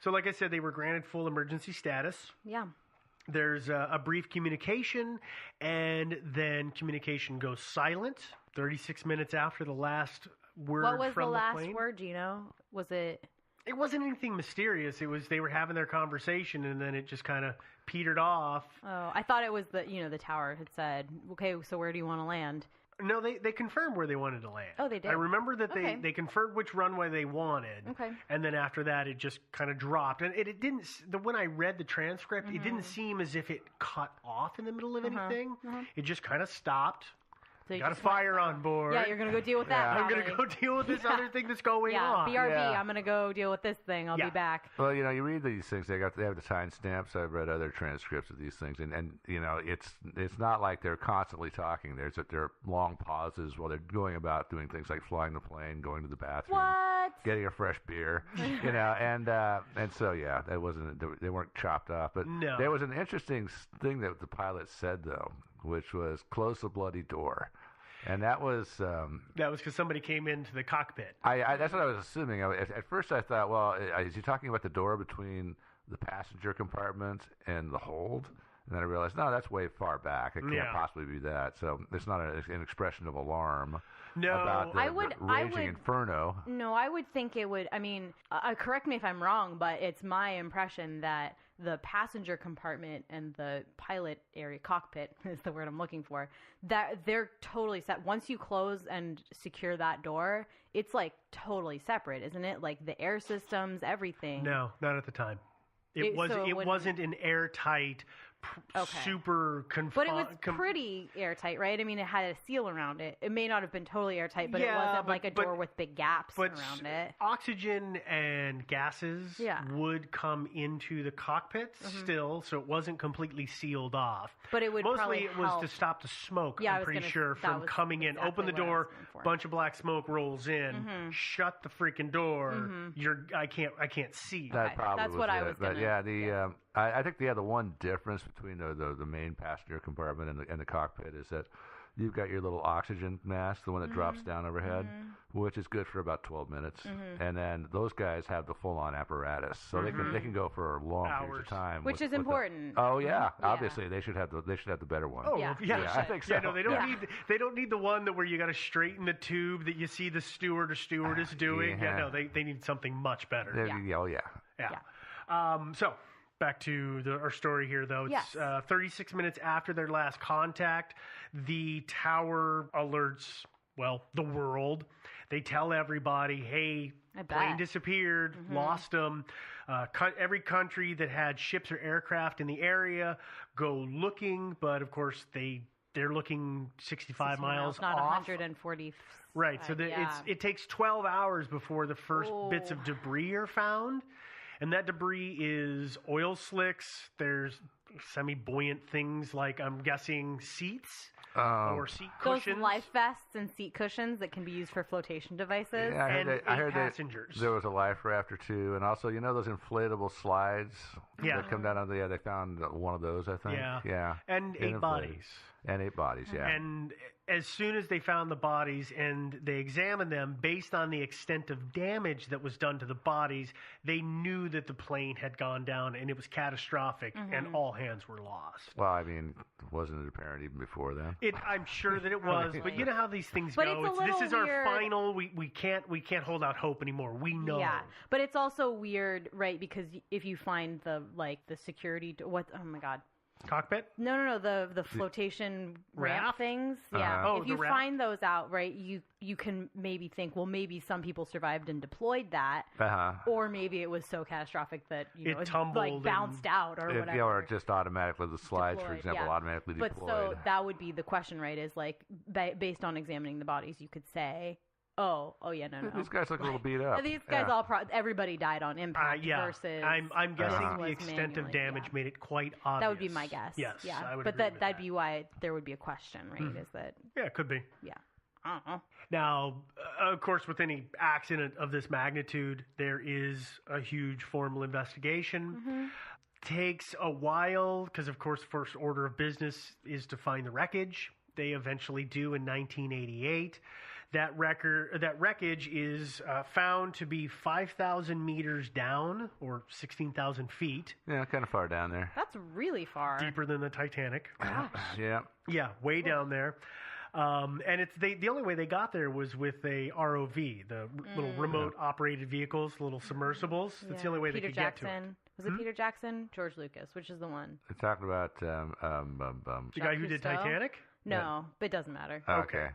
So like I said, they were granted full emergency status. Yeah. There's a brief communication, and then communication goes silent 36 minutes after the last word What was from the last plane. word, do you know? Was it... It wasn't anything mysterious. It was they were having their conversation, and then it just kind of petered off. Oh, I thought it was the tower had said, okay, so where do you want to land? No, they confirmed where they wanted to land. Oh, they did? I remember that Okay. they confirmed which runway they wanted. Okay. And then after that, it just kind of dropped. And it didn't, when I read the transcript, Mm-hmm. it didn't seem as if it cut off in the middle of anything. It just kind of stopped. So you Got a just went- fire on board. Yeah, you're going to go deal with that. I'm going to probably. go deal with this other thing that's going Yeah, on. BRB, Yeah. I'm going to go deal with this thing. I'll Yeah. be back. Well, you read these things. They have the timestamps. I've read other transcripts of these things, and it's not like they're constantly talking. There are long pauses while they're going about doing things like flying the plane, going to the bathroom, What? getting a fresh beer, and so yeah, that wasn't they weren't chopped off. But No. there was an interesting thing that the pilot said though, which was close the bloody door. And that was That was because somebody came into the cockpit. that's what I was assuming. At first, I thought, well, is he talking about the door between the passenger compartment and the hold? And then I realized, no, that's way far back. It can't Yeah. possibly be that. So it's not an expression of alarm No. about the, I would- the raging inferno. No, I would think it would. I mean, correct me if I'm wrong, but it's my impression that the passenger compartment and the pilot area, cockpit is the word I'm looking for, that they're totally set. Once you close and secure that door, it's like totally separate, isn't it? Like the air systems, everything. No, not at the time. So it wouldn't- wasn't an airtight, Okay. super But confined. it was pretty airtight, right? I mean, it had a seal around it. It may not have been totally airtight, but it Yeah, wasn't but- like a door with big gaps But around it. oxygen and gases Yeah. Mm-hmm. would come into the cockpit still, so it wasn't completely sealed off. But it would mostly probably it was help. to stop the smoke. Yeah, I I'm was pretty gonna- sure that from was coming in. exactly Open the what I was door, looking for. bunch of black smoke rolls in. Shut the freaking door. I can't see. That Okay, probably that's was what I it. was But gonna yeah, I think the one difference between the main passenger compartment and the cockpit is that you've got your little oxygen mask, the one that drops down overhead, which is good for about 12 minutes, and then those guys have the full-on apparatus, so they can go for long periods Hours. of time, Which is important. Oh yeah, obviously they should have the better one. Oh Yeah. yeah, I think so. Yeah, no, they don't Yeah. need the one that where you got to straighten the tube that you see the steward or stewardess doing. Yeah. No, they need something much better. Oh yeah. Yeah. So back to our story here, though. It's Yes. 36 minutes after their last contact. The tower alerts, the world. They tell everybody, hey, I bet. plane disappeared, lost them. Every country that had ships or aircraft in the area go looking, but of course they're looking 65 miles not off. 140. Right, so it takes 12 hours before the first bits of debris are found. And that debris is oil slicks. There's semi-buoyant things like, I'm guessing, seats or seat Those cushions. life vests and seat cushions that can be used for flotation devices. Yeah, And I heard passengers. there was a life raft or two, and also those inflatable slides Yeah. that come down on the. They found one of those, I think. Yeah. And 8 inflated. bodies. And 8 bodies, yeah. And as soon as they found the bodies and they examined them, based on the extent of damage that was done to the bodies, they knew that the plane had gone down and it was catastrophic and all hands were lost. Well, I mean, wasn't it apparent even before then? I'm sure that it was, but you know how these things But go. it's a This little is our weird. final. We can't hold out hope anymore. We know. Yeah, but it's also weird, right? Because if you find the security, oh my god, Cockpit. no, the flotation ramp Raft? things. Yeah, Oh, if the you raft? find those out, right, you can maybe think, well, maybe some people survived and deployed that, or maybe it was so catastrophic that It it tumbled like bounced out or whatever. Or just automatically the slides, for Deployed, example, yeah. automatically But deployed. so that would be the question, right? Is like based on examining the bodies, you could say, oh yeah, no. These guys look a little beat up. These guys everybody died on impact Yeah, versus. I'm guessing this the was extent of manually, damage yeah. made it quite obvious. That would be my guess. Yes, yeah. I would But agree with that'd be why there would be a question, right? Is that Yeah, it could be. yeah? I don't know. Now, of course, with any accident of this magnitude, there is a huge formal investigation. Takes a while because, of course, first order of business is to find the wreckage. They eventually do in 1988. That wreckage is found to be 5,000 meters down, or 16,000 feet. Yeah, kind of far down there. That's really far. Deeper than the Titanic. Gosh. Yeah. Yeah, way down there. And the only way they got there was with a ROV, the little remote operated vehicles, little submersibles. That's the only way they could get to it. Was it Peter Jackson? George Lucas, which is the one? They're talking about The guy who did Cousteau? Titanic? No, but it doesn't matter. Okay.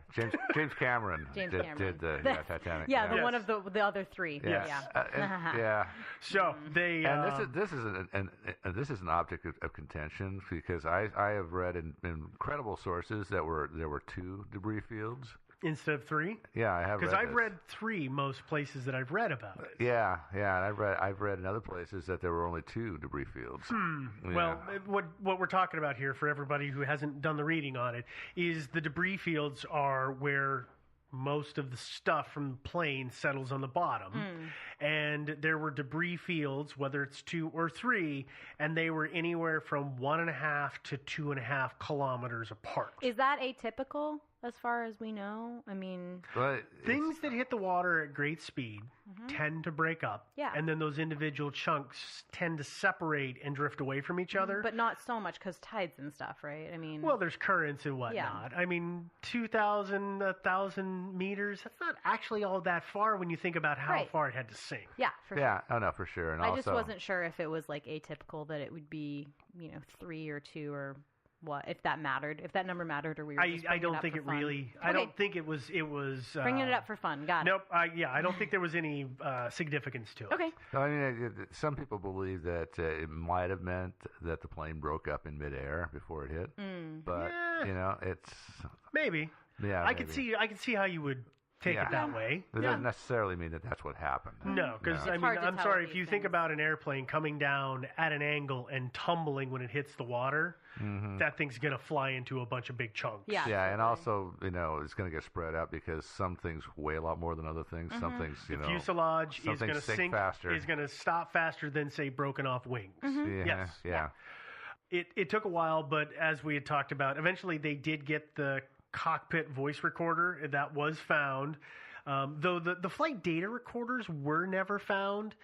James Cameron. James did, Cameron. did the Titanic. Yeah, the Yes. one of the other three. Yes. Yeah. Yeah. So they And this is an object of contention because I have read in incredible sources that there were 2 debris fields. instead of 3. Yeah, I have Because read I've this. read 3 most places that I've read about it. Yeah, and I've read in other places that there were only 2 debris fields. Yeah. Well, what we're talking about here, for everybody who hasn't done the reading on it, is the debris fields are where most of the stuff from the plane settles on the bottom. And there were debris fields, whether it's 2 or 3, and they were anywhere from 1.5 to 2.5 kilometers apart. Is that atypical as far as we know? I mean, But Things that hit the water at great speed tend to break up. Yeah. And then those individual chunks tend to separate and drift away from each other. but not so much because tides and stuff, right? I mean, Well, there's currents and whatnot. I mean, 2,000, 1,000 meters, that's not actually all that far when you think about how Right. far it had to sink. yeah, for yeah, oh no, for sure. And sure. I also, just wasn't sure if it was like atypical that it would be, 3 or 2 or what, if that mattered, if that number mattered, or we were just I bringing don't it up think for it fun. really, I Okay. don't think it was, Bringing it up for fun. Got it. Nope, I don't think there was any significance to it. Okay. I mean, some people believe that it might have meant that the plane broke up in midair before it hit, but Yeah. it's Maybe. yeah. I could see how you would take Yeah. it that way. It doesn't necessarily mean that that's what happened. No, because No. I It's mean, hard to I'm tell sorry with if you these think things. about an airplane coming down at an angle and tumbling when it hits the water, that thing's gonna fly into a bunch of big chunks. Yeah. Yeah, and absolutely. also, it's going to get spread out because some things weigh a lot more than other things. Some things, Fuselage some is things going to sink sink faster. Is going to stop faster than say broken off wings. Yeah, Yes. yeah. It took a while, but as we had talked about, eventually they did get the cockpit voice recorder that was found. Though the flight data recorders were never found.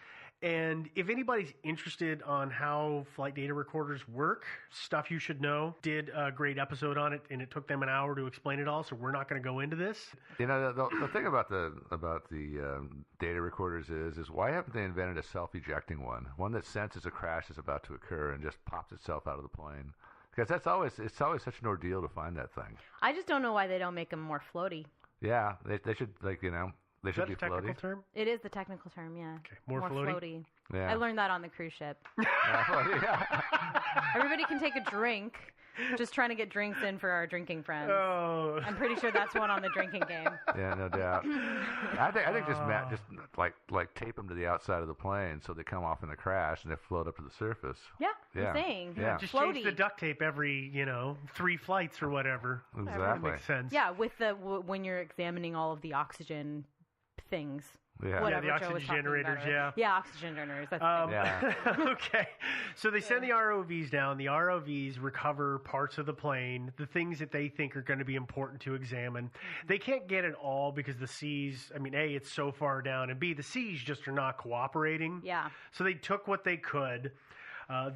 And if anybody's interested on how flight data recorders work, Stuff You Should Know did a great episode on it, and it took them an hour to explain it all, so we're not going to go into this. The thing about the data recorders is why haven't they invented a self-ejecting one that senses a crash is about to occur and just pops itself out of the plane? Because it's always such an ordeal to find that thing. I just don't know why they don't make them more floaty. Yeah, they should they Is should that be a technical floaty. term? It is the technical term, yeah. Okay, more floaty? Yeah. I learned that on the cruise ship. Yeah. Everybody can take a drink. Just trying to get drinks in for our drinking friends. Oh. I'm pretty sure that's one on the drinking game. Yeah, no doubt. I think just like tape them to the outside of the plane so they come off in the crash and they float up to the surface. Yeah, Yeah. I'm saying. Yeah. Just Floaty. change the duct tape every, 3 flights or whatever. That Exactly. makes sense. Yeah, with when you're examining all of the oxygen things. Yeah. Whatever the Joe was oxygen talking generators, about. yeah. Yeah, oxygen generators. That's the thing. Yeah. Okay. So they send the ROVs down. The ROVs recover parts of the plane, the things that they think are going to be important to examine. They can't get it all because the seas, A, it's so far down, and B, the seas just are not cooperating. Yeah. So they took what they could.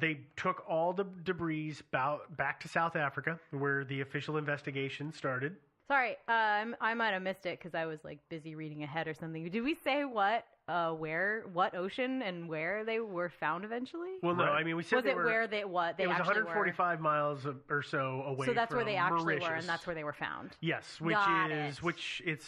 They took all the debris back to South Africa, where the official investigation started. Sorry, I might have missed it because I was like busy reading ahead or something. Did we say what ocean and where they were found eventually? Well, no, Right. we said Was they it were, where they what they it was actually 145 miles or so away. were? So that's where from they actually Mauritius. were, and that's where they were found. Yes, which Got is it.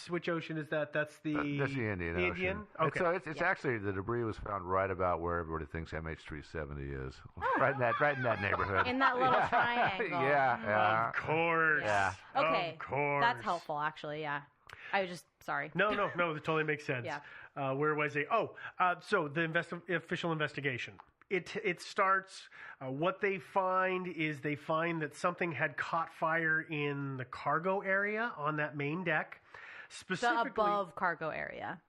which ocean is that? That's the That's the Indian Ocean. Indian? Okay. So it's actually the debris was found right about where everybody thinks MH370 is. Right in that neighborhood. In that little Yeah. triangle. Yeah. Of course. Yeah. Okay, Of course. that's helpful actually. Yeah, I was just sorry. No, that totally makes sense. Yeah. Where was it? So the official investigation. It starts. What they find is they find that something had caught fire in the cargo area on that main deck. Specifically, the above cargo area.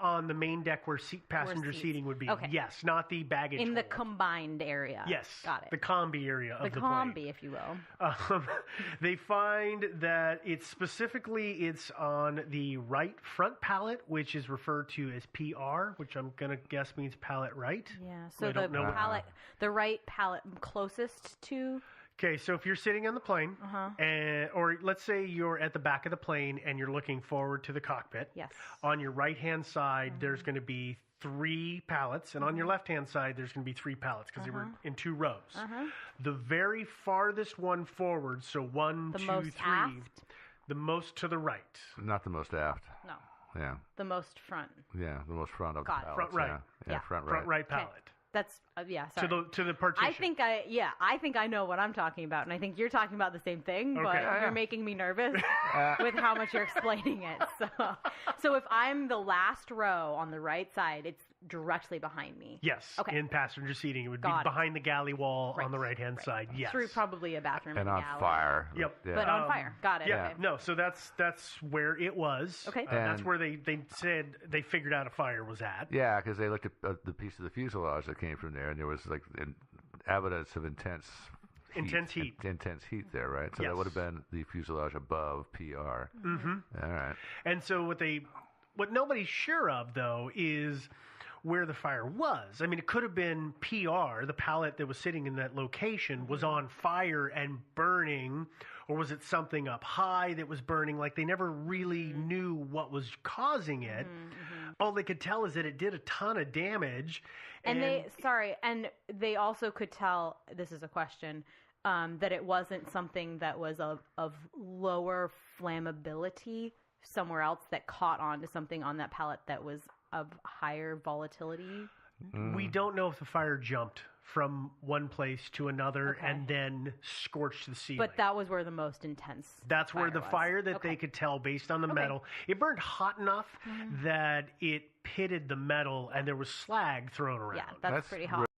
On the main deck where passenger seating would be. Okay. Yes, not the baggage In the hold. combined area. Yes. Got it. The combi area of the combi, plane. if you will. They find that it's on the right front pallet, which is referred to as PR, which I'm going to guess means pallet right. Yeah, so the right pallet closest to... Okay, so if you're sitting on the plane, or let's say you're at the back of the plane and you're looking forward to the cockpit. Yes. On your right-hand side, there's going to be 3 pallets, and on your left-hand side, there's going to be 3 pallets because they were in 2 rows. The very farthest one forward, so 1, 2, 3, aft? the most to the right. Not the most aft. No. Yeah. The most front. Yeah, the most front of Got the it. pallets. Front right. Yeah, front right. Front right pallet. Okay. That's sorry. To the partition. I think I know what I'm talking about, and I think you're talking about the same thing, but Okay. you're making me nervous with how much you're explaining it. So if I'm the last row on the right side, it's directly behind me. Yes. Okay. In passenger seating, it would Got be it. behind the galley wall on the right-hand side. Yes. Through probably a bathroom And in the on alley. fire. Yep. Yeah. But on fire. Got it. Yeah. Okay. No. So that's where it was. Okay. That's And- where they said they figured out a fire was at. Yeah, because they looked at the piece of the fuselage that came from there, and there was like evidence of intense heat there, right? So Yes. that would have been the fuselage above PR. Mm-hmm. All right. And so what nobody's sure of though is where the fire was. I mean, it could have been PR, the pallet that was sitting in that location, was on fire and burning, or was it something up high that was burning? Like they never really knew what was causing it. All they could tell is that it did a ton of damage. And they also could tell, this is a question, that it wasn't something that was of lower flammability somewhere else that caught on to something on that pallet that was of higher volatility. We don't know if the fire jumped from one place to another Okay. and then scorched the ceiling. But that was where the most intense That's where the was. fire that Okay. they could tell based on the metal. It burned hot enough that it pitted the metal and there was slag thrown around. Yeah, that's pretty hot.